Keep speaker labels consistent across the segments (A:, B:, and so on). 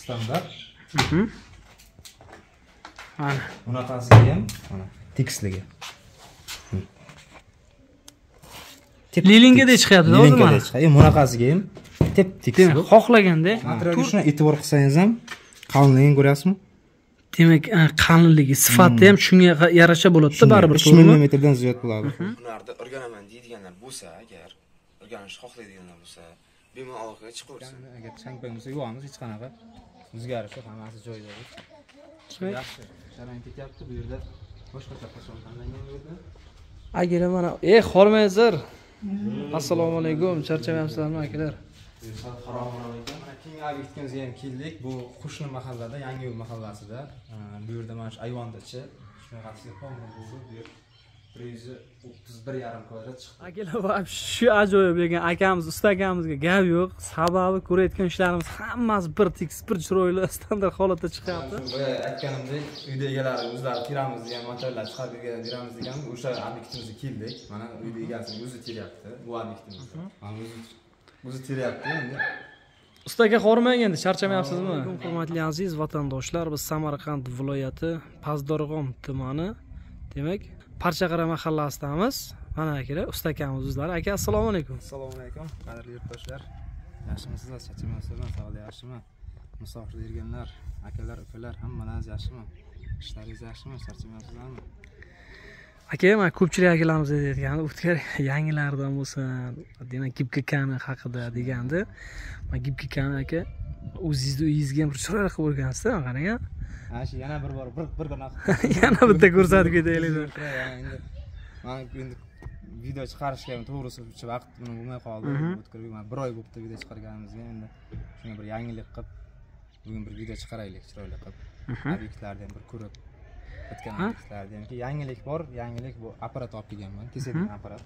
A: Standart.
B: Mana.
A: Bunaqasiga ham mana teksligi.
B: Lilinga chiqyapti hozir mana.
A: Bunaqasiga ham tekis.
B: Xohlaganda
A: materialga shuni e'tibor qilsangiz ham qalinligini ko'ryapsizmi?
B: Demak, qalinligi, sifati ham shunga yarasha bo'ladi-da, baribir.
A: 3 millimetrdan ziyod bo'ladi.
C: Hunarda o'rganaman deydiganlar bo'lsa, agar o'rganishni xohlaydiganlar bo'lsa, bemalol aloqaga chiqaversin.
A: Agar chang-pang bo'lsa yuvamiz, hech qanaqa o'zgarish yo'q, hammasi joyida. Yaxshi. Sharoit ketyapti bu yerda. Boshqacha qachon tanlangan bu yerda?
B: Akalar mana, hormaysiz. Assalomu alaykum, charchamayapsizlarmi akalar?
A: Mana keyingi obyektga ham keldik. Bu Qo'shni mahallada, Yangiyo'l mahallasida. Bu yerda mana shu ayvondachi, shunaqasi qonun bo'ldi. Bu yer 131,5 kvadrat chiqdi.
B: Akalar, shu ajoyib lekin akamiz, usta akamizga gap yo'q. Sababi ko'rayotgan ishlarimiz hammasi bir tekis, bir chiroyli, standart holatda chiqyapti.
A: Boya aytganimdek, uyda egalari o'zlari teramiz degan materiallar chiqarib beramiz degan o'sha obyektimizga keldik. Mana uyda egasining o'zi teryapti. Bu obyektimiz. Mana o'zi teryapti endi.
B: Usta aka xormang endi, charchamayapsizmi? Hurmatli aziz vatandoshlar, biz Samarqand viloyati Pazdarg'om tumani, demak, Parchaqara mahallasidamiz. Mana akalar, usta akamiz o'zlari. Aka, assalomu alaykum.
A: Assalomu alaykum, qadrli yurtdoshlar. Yaxshimisizlar? Charchamayapsizlarmi? Sog'lik yaxshimi? Musofirda yurganlar, akalar, ukalar, hammalaringiz yaxshimi? Ishlaringiz yaxshimi? Charchamayapsizlarmi?
B: Aka, men ko'pchilik akalarimiz aytayotgandi, o'tkir yangilardan bo'lsin, demak, Gipkikani haqida degandi. Men Gipkikani aka, o'zingizning uyingizga ham bir chiroyli qilib o'rgansiz, qarang.
A: Ha, shu yana bir bor, bir kun
B: yana bitta ko'rsatib ketaylik.
A: Endi men endi video chiqarishga to'g'risi vaqt bo'lmay qoldi. O'tkir men 1 oy bo'libdi video chiqarganimizga, endi shunga bir yangilik qilib bugun bir video chiqaraylik, chiroyli qilib. Obyektlarni ham bir ko'rib o'tgan obyektlardan ki yangilik bor, yangilik bu apparat olib kelganman, kesadigan apparat.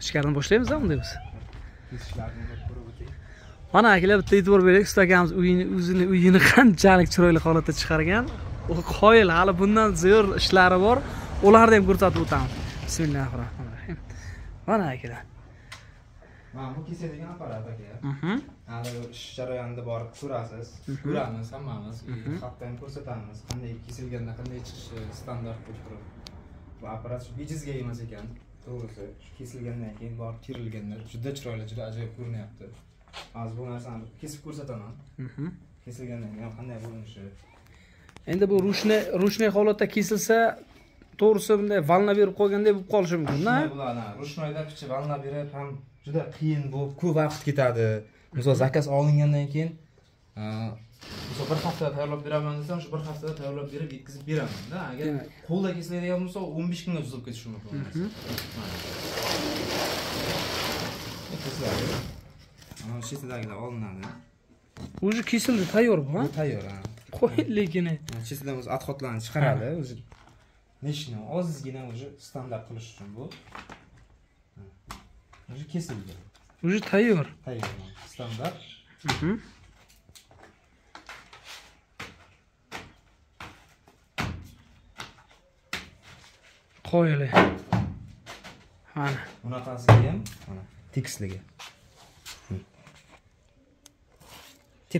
A: Ishlarni
B: boshlaymizmi unda biz?
A: Kesishlarni ko'rib o'ting.
B: Mana akalar, bitta e'tibor beraylik, usta akamiz o'zining uyini qanchalik chiroyli holatda chiqargan. U qoyil, hali bundan zo'r ishlari bor. Ularni ham ko'rsatib o'tamiz. Bismillahirrohmanirrohim. Mana akalar.
A: Mana bu kesadigan apparat aka. Hali ish jarayonida borib ko'rasiz. Ko'ramiz hammamiz. Hatto ham ko'rsatamiz. Qanday kesilganda, qanday chiqishi standart bo'lib turadi. Bu apparat bejizga emas ekan. To'g'risi, kesilgandan keyin borib terilganda juda chiroyli, juda ajoyib ko'rinyapti. Hozir bu narsani kesib ko'rsataman. Kesilgandan keyin qanday bo'linishi.
B: Endi bu ruchniy holatda kesilsa, to'g'risi bunday valna berib qo'ygandek bo'lib qolishi mumkin-da.
A: Ruchnoyda picha valna berib ham juda qiyin bo'lib, ko'p vaqt ketadi. Misol zakaz olingandan keyin misol bir haftada tayyorlab beraman desam, shu bir haftada tayyorlab berib yetkazib beraman-da. Agar qo'lda kesiladigan bo'lsa, 15 kunga cho'zilib ketishi mumkin. Mana chetidagilar olinadi.
B: O'zi kesildi, tayyor bu, ha?
A: Tayyor, ha.
B: Qo'y lekin.
A: Chetidan o'zi otxotlarni chiqaradi, o'zi nechni ozgina o'zi standart qilish uchun bu. O'zi kesildi.
B: O'zi tayyor.
A: Tayyor, standart.
B: Qo'yili. Mana.
A: Bunaqasiga ham mana teksligi.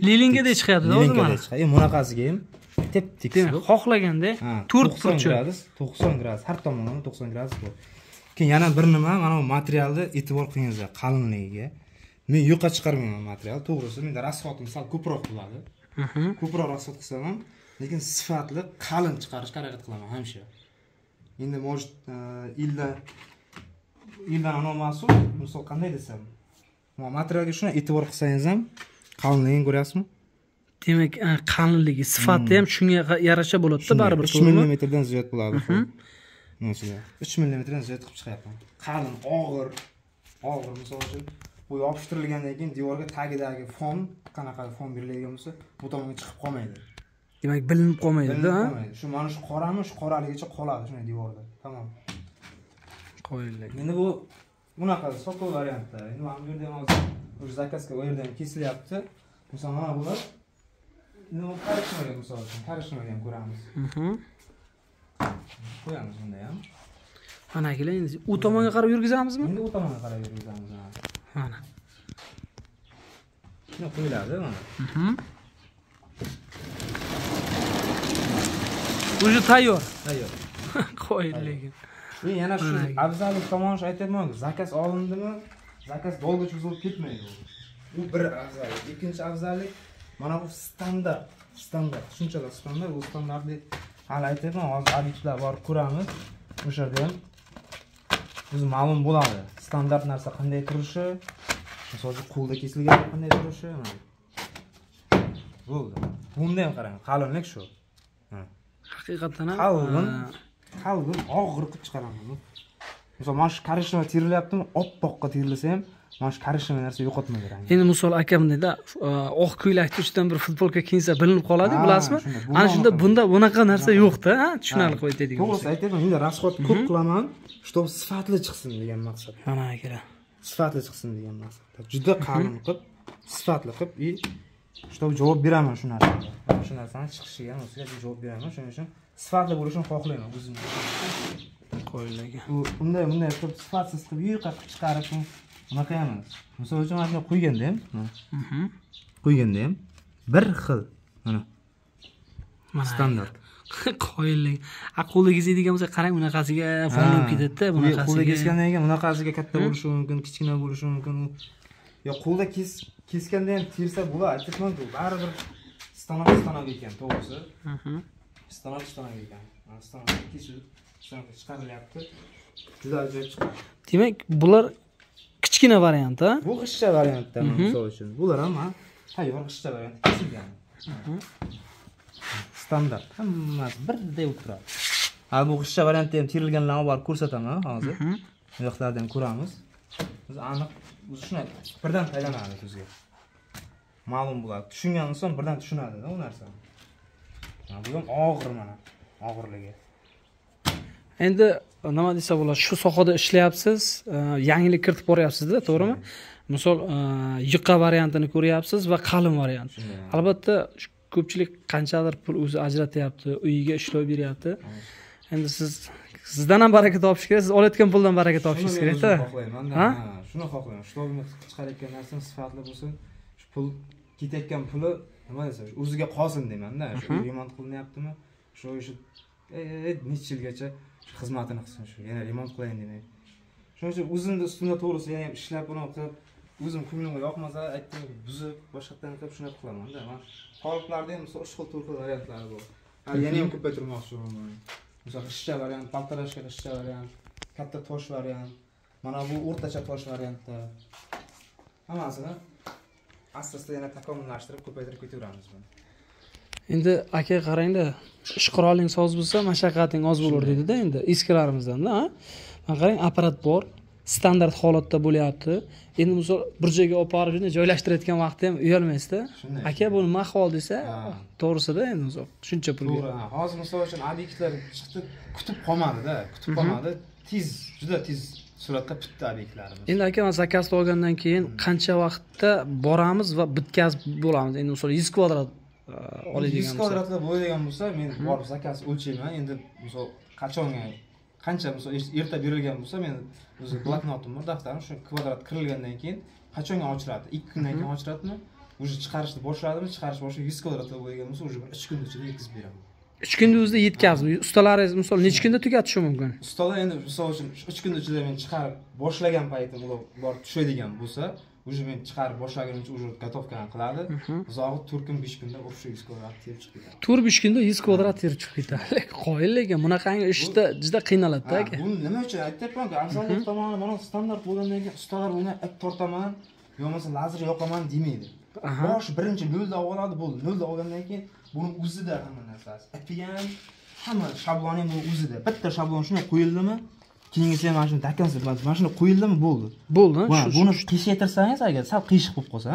B: Lilinga chiqyapti hozir mana.
A: Bunaqasiga ham tekis.
B: Xohlaganda 4
A: gradus, 90 gradus, har tomondan 90 gradus bu. Keyin yana bir nima, mana bu materialni e'tibor qilingizlar, qalinligiga. Men yo'qqa chiqarmayman material, to'g'risi menda rasxotim sal ko'proq bo'ladi. Ko'proq rasxot qilsam ham, lekin sifatli qalin chiqarishga harakat qilaman hamsha. Endi может ildan anomasu, misol qanday desam, materialga shuni e'tibor qilsangiz ham qalinligini ko'ryapsizmi?
B: Demak, qalinligi, sifati ham shunga yarasha bo'ladi-da, baribir.
A: 3 millimetrdan ziyod bo'ladi. Mesela 3 millimetrdan ziyod qilib chiqyapman. Qalin, og'ir misol uchun bu yopishtirilgandan keyin devorga tagidagi fon, qanaqa fon beriladigan bo'lsa, bu tomonga chiqib qolmaydi.
B: Demak, bilinib qolmaydi-da, ha?
A: Shu mana shu qorami, shu qoraligicha qoladi shunday devorda. Tamam.
B: Qo'yiladi.
A: Endi bu bunaqa sokol variantda. Endi mana bu yerda ham hozir o'sha zakazga u yerdan kesilyapti. Masalan, mana bular endi bu qarishmagan misol uchun, qarishmagan ko'ramiz. Qo'yamiz bunda ham.
B: Mana akalar, endi u tomonga qarab yurgizamizmi?
A: Endi u tomonga qarab yurgizamiz.
B: Mana.
A: shuni qo'yiladi mana.
B: Уже tayyor.
A: Tayyor.
B: Qo'yil lekin.
A: Men yana shu afzallik tomonini aytayapman. Zakaz olindimi? Zakaz dolga cho'zilib ketmaydi. Bu bir afzallik. Ikkinchi afzallik mana bu standart. Shunchalar standart, bu standartni hali aytayapman, hozir obyektlar borib ko'ramiz. O'sha yerda ham o'zi ma'lum bo'ladi. Standart narsa qanday turishi, masalan, qo'lda kesilgan qanday turishi. Bo'ldi. Bunda ham qarang, qalinlik shu.
B: Haqiqatan ham
A: qalbim og'ir qilib chiqaraman. Masalan, mana shu karishma terilyaptimi? Oppoqqa terilsa ham mana shu karishma narsa yo'qotmaydi rangni.
B: Endi misol akam deydi, oq ko'ylakni ustidan bir futbolka kiysa bilinib qoladi, bilasizmi? Ana shunda bunda bunaqa narsa yo'q-da, tushunarli qo'yib aytadigan bo'lsa.
A: To'g'risi aytayapman, men rasxod ko'p qilaman, чтобы sifatli chiqsin degan maqsad.
B: Mana akara.
A: Sifatli chiqsin degan maqsadda. Juda qalin qilib, sifatli qilib, чтобы javob beraman shu narsaga. Shu narsani chiqishiga, o'ziga javob beraman. Shuning uchun sifatli bo'lishini xohlayman o'zim.
B: Qo'yilgan.
A: Bunday qilib sifatsiz qilib yuqa qilib chiqarib unaqa emas. Misol uchun mana qo'yganda ham bir xil mana standart.
B: Qo'yilgan. Qo'lda kesadigan bo'lsa, qarang bunaqasiga fonib ketadi-da, bunaqasiga.
A: Qo'lda kesgandan keyin bunaqasiga katta bo'lishi mumkin, kichkina bo'lishi mumkin. Yo qo'lda keskanda ham tersa bo'ladi, aytibman-ku, baribir stanok ekan, to'g'risi. Stanok ekan. Stanok chiqarilyapti. Juda ajoyib chiqadi.
B: Demak, bular kichkina variant, ha?
A: Bu g'ishcha variantda, misol uchun. Bular ham tayyor g'ishcha variant kesilgan. Standart. Hammasi birday o'tiradi. Hali bu g'ishcha variantda ham terilganlarni borib ko'rsataman hozir. Bu yoqlarda ham ko'ramiz. Biz aniq o'zi shuni birdan taylanadi sizga. Ma'lum bo'ladi. Tushungan inson birdan tushunadi-da u narsani. Bu ham og'ir mana, og'irligi.
B: Endi nima desa bo'ladi, shu sohada ishlayapsiz, yangilik kiritib boryapsiz-da, to'g'rimi? Misol, yuqa variantini ko'ryapsiz va qalin variant. Albatta, ko'pchilik qanchadir pul o'zi ajratyapti, uyiga ishlov beryapti. Endi sizdan ham baraka topish kerak, siz olayotgan puldan baraka topishingiz kerak-da.
A: Ha? Shuni xohlayman. Ishlovni chiqarayotgan narsani sifatli bo'lsin. Shu pul ketayotgan puli nima desa, o'ziga qolsin deyman-da. Shu remont qilinyaptimi? Shu necha yilgacha xizmatini qilsin shu. Yana remont qilayin demak. Shuning uchun o'zimni ustimda to'g'risi yana ham ishlab buni qilib, o'zim ko'nglimga yoqmasa, aytdim, buzib, boshqadan qilib shuni qilaman-da. Men qoliplarda ham misol 3 xil variantlari bor. Hali yana ham ko'paytirmoqchiman. Misol g'ishcha variant, paltarashka g'ishcha variant, katta tosh variant, mana bu o'rtacha tosh variantda. Hammasini asta-asta yana takomillashtirib ko'paytirib ketaveramiz buni.
B: Endi aka qarangda, ish quroling soz bo'lsa, mashaqqating oz bo'lar dedi-da endi eskilarimizdan-da, ha? Mana qarang, apparat bor, standart holatda bo'lyapti. Endi misol bir joyga olib borib joylashtirayotgan vaqtda ham uyalmaysiz-da. Aka bu nima ahvol desa, to'g'risida endi misol shuncha pulga.
A: To'g'ri. Hozir misol uchun obyektlar chiqdi, kutib qolmadi-da, Tez, juda tez suratda bitdi obyektlarimiz.
B: Endi aka, men zakazni olgandan keyin qancha vaqtda boramiz va bitkazib bo'lamiz? Endi misol 100 kvadrat oladigan
A: 100 kvadratli bo'ladigan bo'lsa, men borib zakaz o'lchayman. Endi misol qancha misol erta berilgan bo'lsa, men o'zi bloknotim bor, daftarim, shu kvadrat kirilgandan keyin qachonga ochiradi? 2 kundan keyin ochiradimi? Уже chiqarishni boshladimi? Chiqarish boshlab 100 kvadratli bo'lgan bo'lsa, уже 3 kun ichida yetkazib beraman.
B: 3 kunda o'zida yetkazib, ustalaringiz misol necha kunda tugatishi mumkin?
A: Ustalar endi misol uchun 3 kun ichida men chiqarib boshlagan paytim ular borib tushadigan bo'lsa, уже men chiqarib boshlagunimcha уже gotovkani qiladi. Uzoqi 4 kun 5 kunda o'sha 100 kvadrat terib chiqib ketadi.
B: 4-5 kunda 100 kvadrat terib chiqib ketadi. Qoyil lekin bunaqangi ishda juda qiynaladi-da aka.
A: Bu nima uchun aytayapman-ku, afzallik tomoni mana standart bo'lgandan keyin ustalar buni ip tortaman, yo'qmasa lazer yoqaman demaydi. Bosh birinchi nolda oladi, bo'ldi. Nolda olgandan keyin buni o'zida hamma narsasi. Ipi ham, hamma shabloni ham o'zida. Bitta shablon shunday qo'yildimi? Keyingisi ham mana shuni takansiz, mana shuni qo'yildimi, bo'ldi.
B: Bo'ldi.
A: Buni qiyshaytirsangiz agar sal qiyshiq bo'lib qolsa,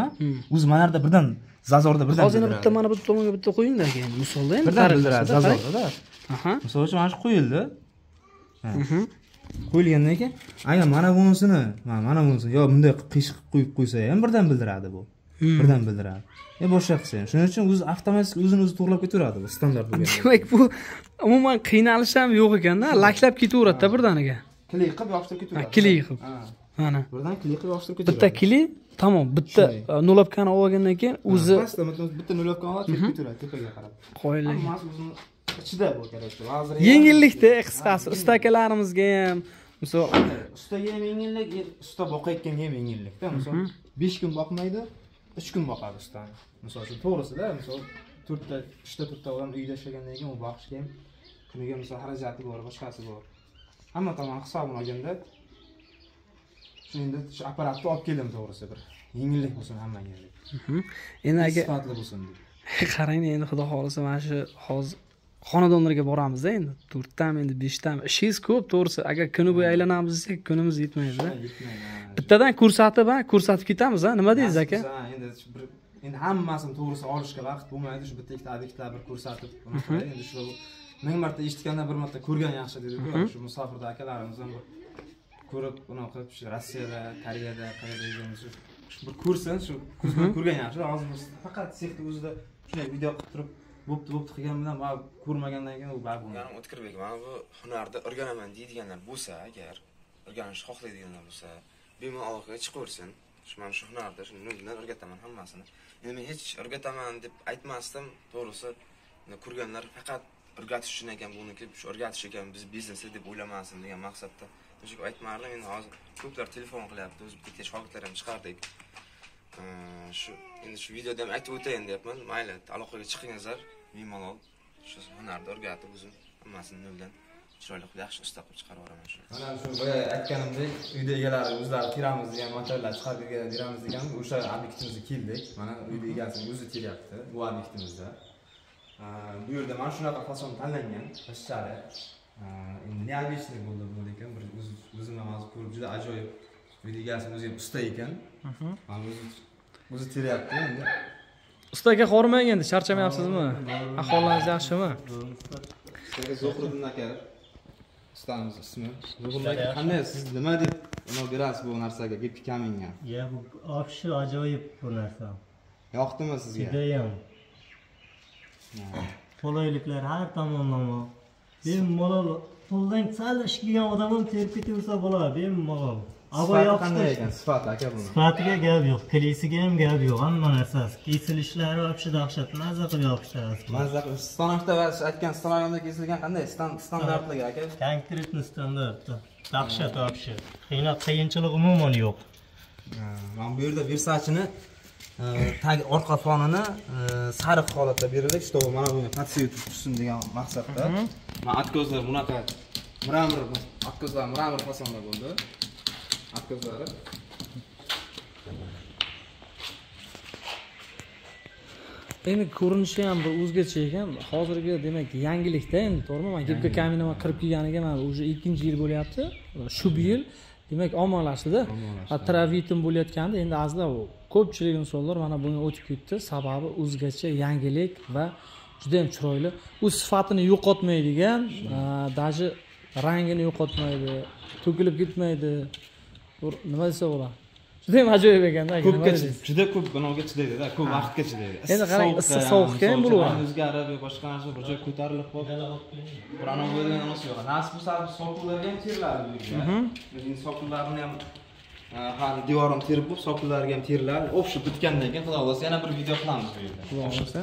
A: o'zi mana yerda birdan zazorda birdan.
B: Hozir bitta mana bu tomonga bitta qo'ying-da keyin. Misolda endi
A: birdan bildiradi zazorda. Misol uchun mana shu qo'yildi. Qo'yilgandan keyin aynan mana bunisini, yo bunday qiyshiq qo'yib qo'ysa ham birdan bildiradi bu. Birdan bildiradi. Boshqa qilsa ham. Shuning uchun o'zi avtomatik o'zini to'g'rilab ketaveradi bu standart bo'lgan.
B: Demak bu umuman qiynalish ham yo'q ekan-da, laklab ketaveradi-da birdaniga.
A: Klik qilib yopishtirib ketaveradi.
B: Klik qilib. Mana.
A: Birdan klik qilib yopishtirib ketaveradi.
B: Bitta klik Tamam, bitta nulovkani olgandan keyin o'zi
A: pastda bitta nulovkani olib chekib turadi tepaga qarab.
B: qo'yilgan.
A: Hammasi o'zini ichida bu kerak. Hozir
B: Yengillikda qisqasi usta akalarimizga ham misol
A: ustaga ham yengillik, usta boqayotganga ham yengillikda. Misol 5 kun boqmaydi, 3 kun boqadi ustani. Misol uchun to'g'risida, misol 3ta odam uyda ishlagandan keyin u boqishga ham kuniga misol xarajati bor, boshqasi bor. Hamma tomon hisobini olganda shunda shu apparatni olib keldim to'g'risi bir yengillik bo'lsin hammaga.
B: Endi agar
A: sifatli bo'lsin deb.
B: qarang endi xudo xolisa mana shu hozir xonadonlarga boramiz-da endi 4 tami endi 5 tami ishingiz ko'p to'g'risi. Agar kuni bo'yi aylanamiz desak kunimiz yetmaydi-da. Bittadan ko'rsatib ketamiz-a? Nima deysiz aka?
A: Endi hammasini to'g'risi olishga vaqt bo'lmaydi. Shu bitta ikkita addiktlar bir ko'rsatib bunaqa endi shu ming marta eshitgandan bir marta ko'rgan yaxshi dedi-ku. Shu musofirda akalarimiz ham ko'rib bunaqa shu Rossiyada, Koreyada qayerda yurganmiz shu bir ko'rsin, shu ko'z bilan ko'rgan yaxshi. Hozir biz faqat sexda o'zida shunday video qilib turib bo'pti qilgan bilan va ko'rmagandan keyin u bar bo'lmaydi.
C: Ya'ni O'tkirbek, mana bu hunarni o'rganaman deydiganlar bo'lsa, agar o'rganishni xohlaydiganlar bo'lsa, bemalol aloqaga chiqaversin. Mana shu hunarda shu noldan o'rgataman hammasini. Endi men hech o'rgataman deb aytmasdim, to'g'risi. Ko'rganlar faqat o'rgatish uchun ekan buni kelib shu o'rgatish ekan biz biznesi deb o'ylamasin degan maqsadda. O'sha aytmardim, endi hozir ko'plar telefon qilyapti, o'z bitta shogirdlar ham chiqardik. Endi shu videoda ham aytib o'tayin deyapman. Mayli, aloqaga chiqingizlar, bemalol shu hunarni o'rgatib o'zim hammasini noldan chiroyli qilib yaxshi usta qilib chiqarib yuboraman shu.
A: Mana shu boya aytganimdek, uyda egalari o'zlari teramiz degan materiallar chiqarib beramiz degan o'sha obyektimizga keldik. Mana uyda egasining o'zi teryapti bu obyektimizda. Bu yerda mana shunaqa fason tanlangan, pashchali. Endi neobычный bo'ldi bu lekin bir o'zim ham hozir ko'rib juda ajoyib. Uyda egasining o'zi ham usta ekan. Mana o'zi teryapti endi.
B: Usta aka hormang endi, charchamayapsizmi? Ahvolingiz yaxshimi?
A: Ustaga Zohriddin aka ustamiz ismi. Zohriddin aka qanday siz nima deb unov berasiz bu narsaga gap kaminga?
D: Ya bu obshi ajoyib bu narsa.
A: Yoqdimi sizga?
D: Judayam. Qulayliklar har tomonlama. Bemalol qo'ldan sal ish qilgan odam ham terib ketaversa bo'ladi, bemalol. Avoy
A: qanday ekan sifat aka buni?
D: Sifatiga gap yo'q, klisiga ham gap yo'q, hamma narsasi. Kesilishlari obshi dahshat, mazza qilib yopishtirasiz.
A: Mazza qilib stanovda va aytgan stanovda kesilgan qanday standartli aka?
D: Konkretni standartda. Dahshat obshi. Qiyinchilik umuman yo'q.
A: Mana bu yerda Versachini tag orqa fonini sariq holatda berildik, чтобы mana buni patsiy tutsin degan maqsadda. Mana atkozlar bunaqa mramor atkozlar mramor fasonda bo'ldi. Atkozlari.
B: Endi ko'rinishi ham bir o'zgacha ekan. Hozirgi demak yangilikda endi to'g'rimi? Men gipka kaminaga kirib kelganiga mana уже 2-yil bo'lyapti. Shu yil demak ommalashdi-da. Travitin bo'layotganda endi azizlar ko'pchilik insonlar mana bunga o'tib ketdi. Sababi o'zgacha yangilik va juda ham chiroyli. U sifatini yo'qotmaydigan, даже rangini yo'qotmaydi, to'kilib ketmaydi. Nima desa bo'ladi? Juda ham ajoyib ekan-da.
A: Juda ko'p bunaga chidaydi-da, ko'p vaqtga chidaydi.
B: Endi qarang, issiq sovuqqa ham bo'laveradi.
A: O'zgarib, boshqa narsa bir joy ko'tarilib qolib, qur'on bo'lgan narsa yo'q. Nasib bo'lsa, soqullarga ham teriladi bu yerda. Biz soqullarini ham hali devorini terib bo'lib, soqullariga ham teriladi. O'sha bitgandan keyin xudo xolasa yana bir video qilamiz bu yerda.
B: Xudo xolasa.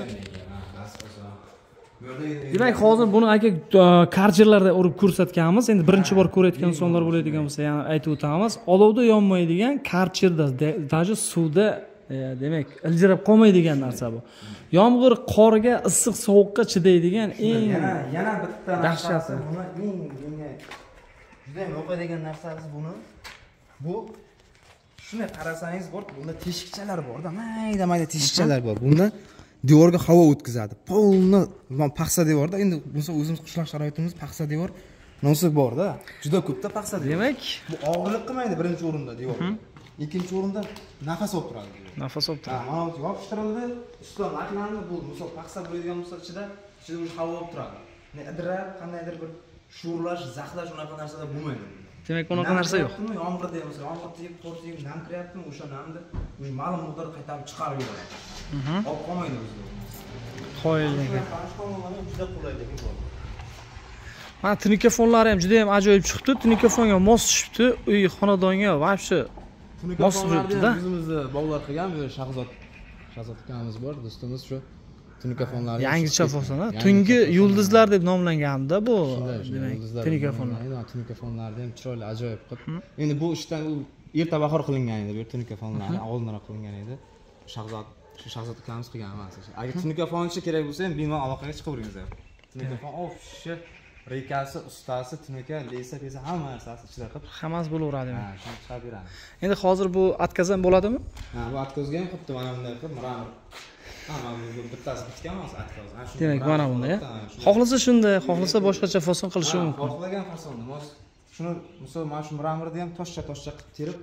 B: Demak, hozir buni aka karjerlarda urib ko'rsatganmiz. Endi birinchi bor ko'rayotgan insonlar bo'ladigan bo'lsa, yana aytib o'tamiz. Olovda yonmaydigan karcherda, даже suvda demak, iljirab qolmaydigan narsa bu. Yomg'ir, qorga, issiq, sovuqqa chidaydigan eng
A: yana bitta
B: dahshati.
A: Buni eng juda ham yoqadigan narsasi buni. Bu shuni qarasangiz bor, bunda teshikchalar bor-da, mayda teshikchalar bor. Bunda devorga havo o'tkazadi. Polni paxsa devorda, endi bunsa o'zimiz qishloq sharoitimiz paxsa devor nosi bor-da. Juda ko'pda paxsa devor.
B: Demak,
A: bu og'irlik qilmaydi birinchi o'rinda devor. Ikkinchi o'rinda nafas olib turadi.
B: Nafas olib turadi.
A: Mana bu yopishtirildi, ustidan aklandi, bu misol paxsa bo'ladigan bo'lsa ichida havo olib turadi. Idirab, qandaydir bir sho'rlash, zaxlash unaqa narsalar bo'lmaydi.
B: Demak, unaqa narsa yo'q.
A: Yomg'ir deymiz, yomg'ir tegib, qor tegib, nam kiryaptimi, o'sha namni ma'lum miqdorda qaytarib chiqarib yuboradi. Olib qolmaydi o'zida.
B: Qo'yilgan.
A: Juda qulayligi bor.
B: Mana tnikofonlari ham juda ham ajoyib chiqdi. Tnikofonga mos tushibdi. Uy xonadonga vobshe mos turibdi-da.
A: O'zimizni bog'lar qilgan bu Shahzod akamiz bor, do'stimiz shu tunikafonlar.
B: Yangicha fason, tungi yulduzlar deb nomlangandi bu. Demak, tunikafonlar.
A: Tunikafonlarni ham chiroyli, ajoyib qilib. Endi bu ishdan u erta bahor qilingan edi, bu tunikafonlarni oldinroq qilingan edi. Shahzod akamiz qilgan emas. Agar tunikafonchi kerak bo'lsa ham bemalol aloqaga chiqaveringizlar. Tunikafon ofshi, rekasi, ustasi, tunika, lesa, hamma narsasi ichida qilib.
B: Hammasi bo'laveradi.
A: Ha, shuni chiqarib beramiz.
B: Endi hozir bu atkazan bo'ladimi?
A: Ha, bu atkazga ham xuddi mana bunday qilib mramor. Ha, mana bu bittasi bitgan emas atkaz.
B: Demak, mana bunday. Xohlasa shunday, xohlasa boshqacha fason qilishi mumkin.
A: Xohlagan fasonda. Shuni misol mana shu mramorni ham toshcha qilib terib,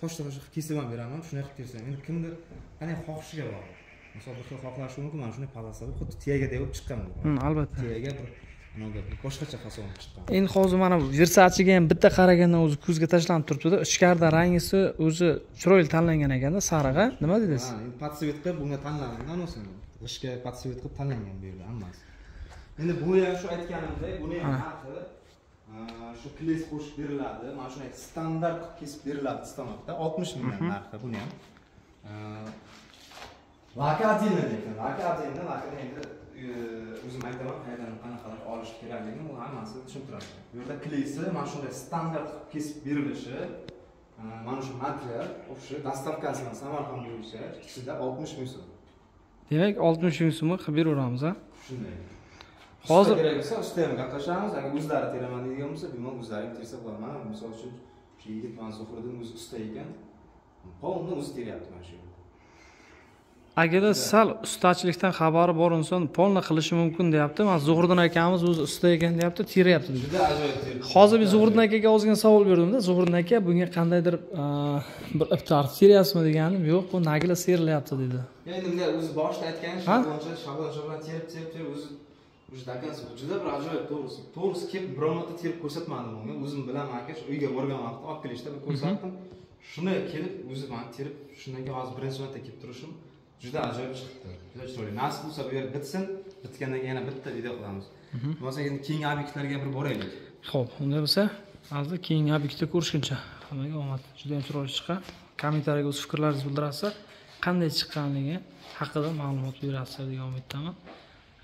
A: toshcha qilib kesib ham beraman. Shunday qilib tersam, endi kimdir qanday xohishiga bog'liq. Misol bir xil xohlashi mumkin, mana shunday palasa qilib xuddi tiyaga deb chiqqan bu.
B: Albatta.
A: Tiyaga bir boshqacha fason chiqqan.
B: Endi hozir mana Versace'ga ham bitta qaragandan o'zi ko'zga tashlanib turibdi-da. Ichkarida rangisi o'zi chiroyli tanlangan ekanda, sarig'a. Nima dedingiz?
A: Ha, endi podsvet qilib bunga tanlangan o'sin. G'ishga podsvet qilib tanlangan bu yerda hammasi. Endi bu ham shu aytganimdek, buni ham narxi shu kles qo'shib beriladi. Mana shunday standart qilib kesib beriladi stanokda. 60 mingdan narxi buni ham. Laka endi o'zim aytaman, qayerdan qanaqa olish kerakligini u hammasini tushuntiradi. Bu yerda klesi mana shunday standart qilib kesib berilishi, mana shu material, o'sha dastavkasi bilan Samarqand bo'yicha ichida 60 ming so'm.
B: Demak, 60 ming so'm qilib beraveramiz, ha?
A: Shunday.
B: Hozir
A: kerak bo'lsa, usta ham gaplashamiz. Agar o'zlari teraman deydigan bo'lsa, bemalol o'zlari ham tersa bo'laman. Misol uchun, shu yigit mana Zuhriddin o'zi usta ekan. Polni o'zi teryapti mana shu.
B: agar sal ustachilikdan xabari bor inson polni qilishi mumkin deyapti. Men Zuhriddin akamiz o'zi usta ekan deyapti, teryapti dedi.
A: Juda ajoyib terdi.
B: Hozir biz Zuhriddin akaga ozgina savol berdim-da. Zuhriddin aka bunga qandaydir bir iptar seriyasimi deganim, yo'q, bu nagila serilyapti dedi.
A: Endi bunday o'zi boshida aytgan shablon terib o'zi dakansi juda bir ajoyib to'g'risi. To'g'risi kelib biron marta terib ko'rsatmadim unga. O'zim bilaman aka, shu uyga borgan vaqtda olib kelishda bir ko'rsatdim. Shuni kelib o'zi men terib, shundan keyin hozir birinchi marta kelib turishim juda ajoyib chiqdi. Juda chiroyli. Nasib bo'lsa bu yer bitsin, bitgandan keyin yana bitta video qilamiz. Bo'lmasa endi keyingi obyektlarga bir boraylik.
B: Xo'p, unda bo'lsa, hozir keyingi obyektda ko'rishguncha. Hammaga omad. Juda ham chiroyli chiqqan. Kommentariyaga o'z fikrlaringizni bildirasizlar. Qanday chiqqanligi haqida ma'lumot berasizlar degan umiddaman.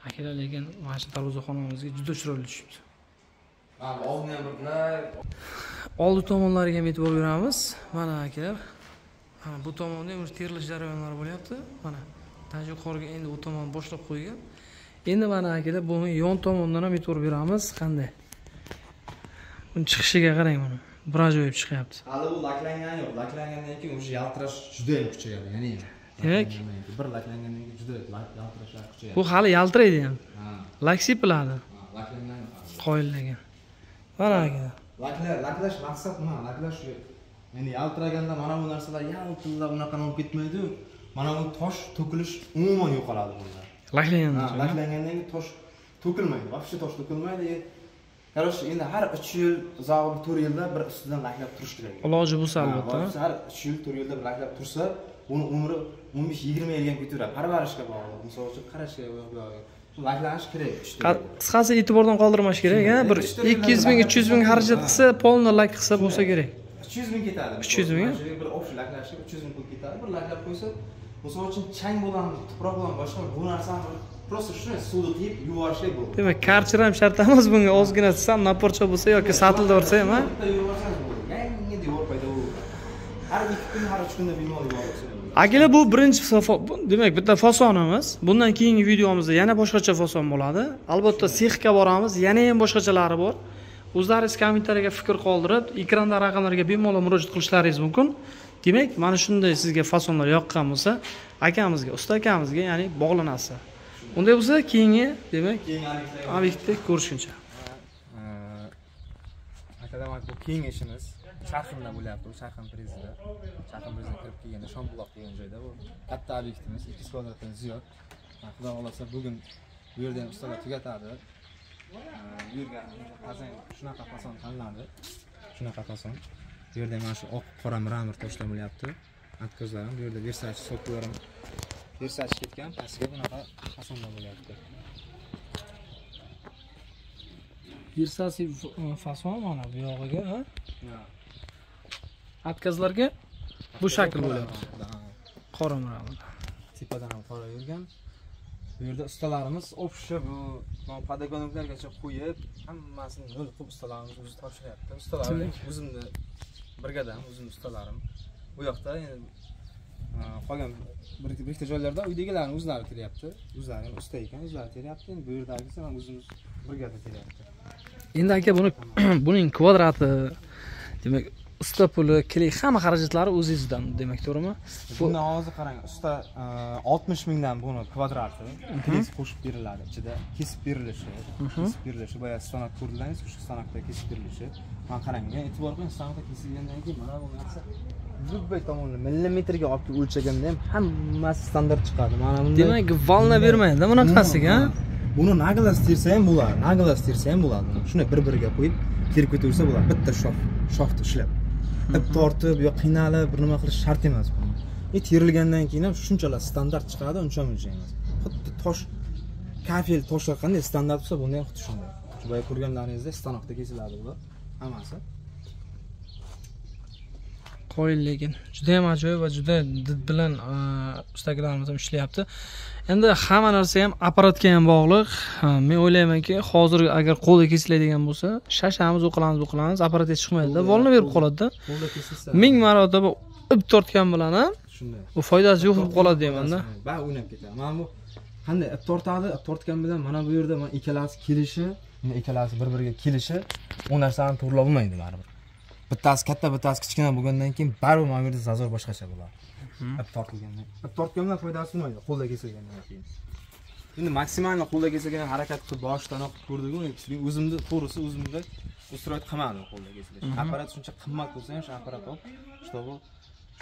B: Akalar, lekin mana shu darvozaxonamizga juda chiroyli tushibdi.
A: Oldin ham birlar.
B: Oldi tomonlariga ham e'tibor beramiz. Mana akalar. Mana bu tomonda ham terilish jarayonlari bo'lyapti. Mana tancha yuqoriga endi u tomon boshlab qo'ygan. Endi mana akalar, bu yon tomondan ham e'tibor beramiz. Qanday? Buni chiqishiga qarang mana. Bir ajoyib chiqyapti.
A: Hali u laklangani yo'q. Laklangandan keyin o'sha yaltirash juda ham kuchayadi. Ya'ni
B: demak,
A: bir laklangandan keyin juda yaltirash kuchayadi.
B: Bu hali yaltiraydi ham.
A: Ha.
B: Lak sepiladi.
A: Laklangan.
B: Qo'yillagan. Mana akalar.
A: Laklash maqsad nima? Laklash endi yaltiraganda mana bu narsalar yaltillab unaqa bo'lib ketmaydi. Mana bu tosh to'kilish umuman yo'qoladi bunda.
B: Laklagandan
A: keyin. Laklagandan keyin tosh to'kilmaydi. Vobshe tosh to'kilmaydi. Qarаш, endi har 3 yil, uzoq 4 yilda bir ustidan laklab turish kerak.
B: Iloji bo'lsa albatta.
A: Har 3 yil, 4 yilda bir laklab tursa, uni umri 15-20 yilga ketaveradi. Parvarishga bog'liq. Misol uchun qarashga bog'liq. Laklanish kerak.
B: Qisqasi e'tibordan qoldirmash kerak, ha? Bir 200 ming, 300 ming xarajat qilsa, polni lak qilsa bo'lsa kerak.
A: 300 ming ketadi.
B: 300 ming?
A: Bir option laklashga 300 ming pul ketadi. Bir laklab qo'ysa, misol uchun chang bilan, tuproq bilan boshqa bu narsani просто shunday suvda tiyib yuvarishlik bo'ladi.
B: Demak, karchir ham shart emas bunga, ozgina sam naporcha bo'lsa yoki satilda ursa ham, ha?
A: Bitta yuvarsangiz bo'ladi. Yangi devor paydo bo'ladi. Har 2 kun, har 3 kunda bemalol yuvarasiz.
B: Akalar, bu birinchi demak bitta fasonimiz. Bundan keyingi videomizda yana boshqacha fason bo'ladi. Albatta sexga boramiz, yana ham boshqachalari bor. O'zlaringiz kommentariyaga fikr qoldirib, ekranda raqamlarga bemalol murojaat qilishlaringiz mumkin. Demak, mana shunday sizga fasonlar yoqqan bo'lsa, akamizga, usta akamizga, ya'ni bog'lanasiz. Unday bo'lsa, keyingi, demak, obyektda ko'rishguncha.
A: Akalar, bu keyingi ishimiz Sharqimda bo'lyapti, u Sharqim prezida. Sharqim prezida kirib kelganda Shombuloq degan joyda bu katta obyektimiz 2 kvadratdan ziyod. Xudo xolasa bugun bu yerda ham ustalar tugatadi. Bu yerga qazan shunaqa fason tanladi. Shunaqa fason. Bu yerda mana shu oq qora mramor toshlar bo'lyapti. Atkazlar ham bu yerda Versace so'klar ham Versace ketgan, pastga bunaqa fasonlar bo'lyapti.
B: Versace fason mana bu yog'iga, ha? Atkazlarga Bu shakl bo'lyapti. Qora murabbo.
A: Tepadan ham qora yurgan. Bu yerda ustalarimiz o'pishni bu podagonlargacha qo'yib, hammasini nol qilib ustalarimiz o'zi topshiryapti. Ustalarim o'zimni birgadan, o'zim ustalarim. Bu yoqda endi qolgan bir ikkita joylarda uydagilarning o'zlari teryapti. O'zlari ham usta ekan, o'zlari teryapti. Endi bu yerdagisi ham o'zimiz birgada teryapti.
B: Endi aka buning kvadrati, demak, usta puli, kerak hamma xarajatlari o'zingizdan, demak, to'g'rimi?
A: Buni hozir qarang, usta 60 mingdan buni kvadrati kres qo'shib beriladi. Ichida kesib berilishi, boya stanok ko'rdilaringiz, shu stanokda kesib berilishi. Men qarang, e'tibor qiling, stanokda kesilgandan keyin mana bu narsa любой tomonni millimetrga olib o'lchaganda ham hammasi standart chiqadi. Mana bunday.
B: Demak, valna bermaydi bunaqasiga.
A: Buni naglas tersa ham bo'ladi, naglas tersa ham bo'ladi. Shuni bir-biriga qo'yib terib ketaversa bo'ladi. Bitta shofni ishlab. Ip tortib yo qiynalib bir nima qilish shart emas bu. Terilgandan keyin ham shunchalar standart chiqadi, uncha emas. Xuddi tosh, kafel toshlar qanday standart bo'lsa, bunda ham xuddi shunday. Shu boya ko'rganlaringizda stanokda kesiladi bular hammasi.
B: Qo'yil, lekin juda ham ajoyib va juda did bilan ustalarimiz ham ishlayapti. Endi hamma narsa ham apparatga ham bog'liq. Men o'ylaymanki, hozir agar qo'lda kesiladigan bo'lsa, shashamiz o'qilamiz, apparatga chiqmaydi-da, volna berib qoladi-da.
A: Qo'lda kesilsa
B: 1000 marotaba ip tortgan bilan ham
A: shunday.
B: bu foydasi yo'q bo'lib qoladi deyman-da.
A: Ba o'ynab ketadi. Mana bu qanday ip tortadi, ip tortgan bilan mana bu yerda mana ikkalasi kelishi, ikkalasi bir-biriga kelishi, u narsani to'g'rilab olmaydi baribir. Bittasi katta, bittasi kichkina bo'lgandan keyin baribir mana bu yerda zazor boshqacha bo'ladi. Ip tortilgandan. Ip tortgandan foydasi bo'lmaydi, qo'lda kesilgandan keyin. Endi maksimal qo'lda kesilgan harakat qilib boshidan ko'rdik-ku, o'zimni to'g'risi o'zimda ustroyd qilmadim qo'lda kesilish. Apparat shuncha qimmat bo'lsa ham shu apparat olib, shtobu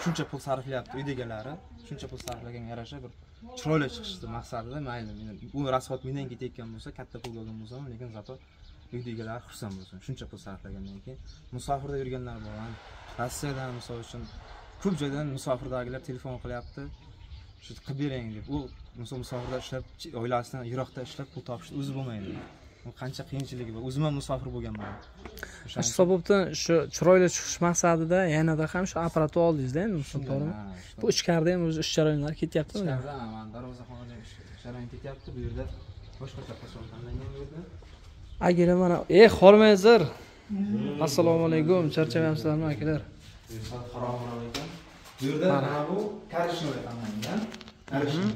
A: shuncha pul sarflayapti uydagilar, shuncha pul sarflaganga yarasha bir chiroyli chiqishni maqsadida mayli. Bu rasxod mendan ketayotgan bo'lsa, katta pul olgan bo'lsam, lekin zato uydagilar xursand bo'lsin. Shuncha pul sarflagandan keyin musofirda yurganlar bor. Rossiyadan misol uchun ko'p joydan musofirdagilar telefon qilyapti. Shu qilib bering deb. U musofirda ishlab, oilasidan yiroqda ishlab pul topishni o'zi bo'lmaydi. Bu qancha qiyinchiligi bor. O'zim ham musofir bo'lganman.
B: Shu sababdan shu chiroyli chiqish maqsadida yanada ham shu apparatni oldingiz-da endi, to'g'rimi? Bu ichkarida ham o'zi ish jarayonlari ketyaptimi?
A: Ichkarida mana darvozaxonada ish jarayon ketyapti. Bu yerda boshqacha qasam tanlangan bu yerda.
B: Akalar mana, xormayzlar. Assalomu alaykum, charchamayapsizlarmi akalar?
A: Bu yerda mana bu karishnoy tanlangan. Karishnoy.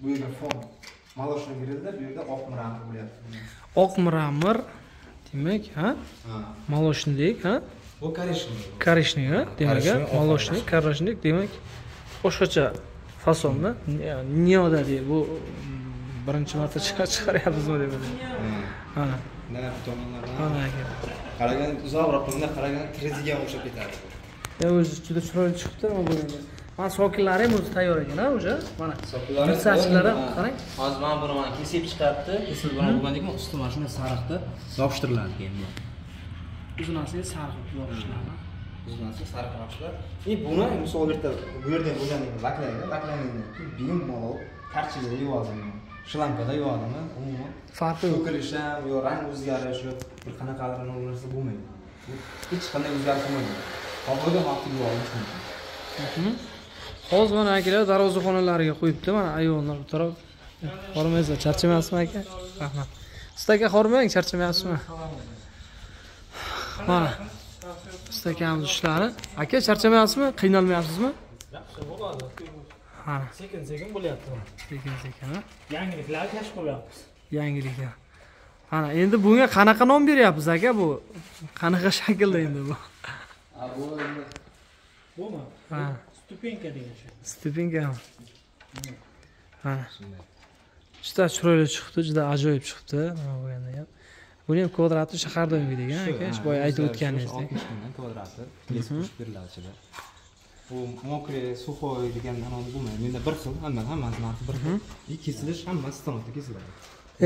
A: Bu yerda fon maloshni berildi, bu yerda oq mramor bo'lyapti.
B: Oq mramor, demak, ha? Maloshnik, ha?
A: Bu karishnoy.
B: Karishnoy, ha? Demak, maloshnik, karishnoy, demak, boshqacha fasonda, niyoda deydi. Bu birinchi marta chiqaryapsizmi deb o'ylayman. Ha.
A: Nima tomonlardan?
B: Mana aka.
A: Qaragan uzoqroq qilganda qaragan kriziga o'xshab ketadi.
B: O'zi juda chiroyli chiqibdi nima bo'lganda. Mana sokinlari ham o'zi tayyor ekan, ha, o'sha. Mana
A: sokinlari
B: saçlari qarang.
A: Hozir mana buni mana kesib chiqaribdi. Kesib bo'lgandan keyin usti mashina sariqda yopishtiriladi keyin bu.
B: Uzunasiga sariq yopishtiradi.
A: Uzunasiga sariq yopishtiradi. Buni misol bu yerda bo'lgandan keyin laklangandan keyin bemalol karchiga yuvadimi, shlampada yuvadimi, umuman
B: farqi yo'q.
A: Ko'kilish ham, yo rang o'zgarish, yo bir qanaqadir narsa bo'lmaydi. Hech qanday o'zgarish bo'lmaydi. Havoga vaqtga olish mumkin.
B: Hozir mana akalar darvozaxonalariga qo'yibdi, mana ayvonlar bu taraf. Xormaysiz, charchamayapsizmi aka? Rahmat. Siz aka xormang, charchamayapsizmi? Mana. Istakamiz ishlari. Aka charchamayapsizmi? Qiynalmayapsizmi?
D: Yaxshi bo'ladi.
B: Ha.
D: Sekin-sekin bo'lyapti.
B: Sekin-sekin, ha?
D: Yangiliklar kashf qilyapmiz.
B: Yangiliklar. Mana endi bunga qanaqa nom beryapsiz aka bu? Qanaqa shaklda endi bu?
D: Bumi?
B: Ha.
D: Stupenka degan şey.
B: Stupenka. Ha. Juda chiroyli chiqdi, juda ajoyib chiqdi. Nima bo'lganda ham. Buni ham kvadrati shaharda o'ynagan aka, shu boya aytib o'tganingizdek.
A: 60 mingdan kvadrati, kesib beriladi ichida. Bu mokriy, suxoy degan narsa bo'lmaydi. Menda bir xil, hammasi narxi bir xil. Kesilish hammasi stanokda kesiladi.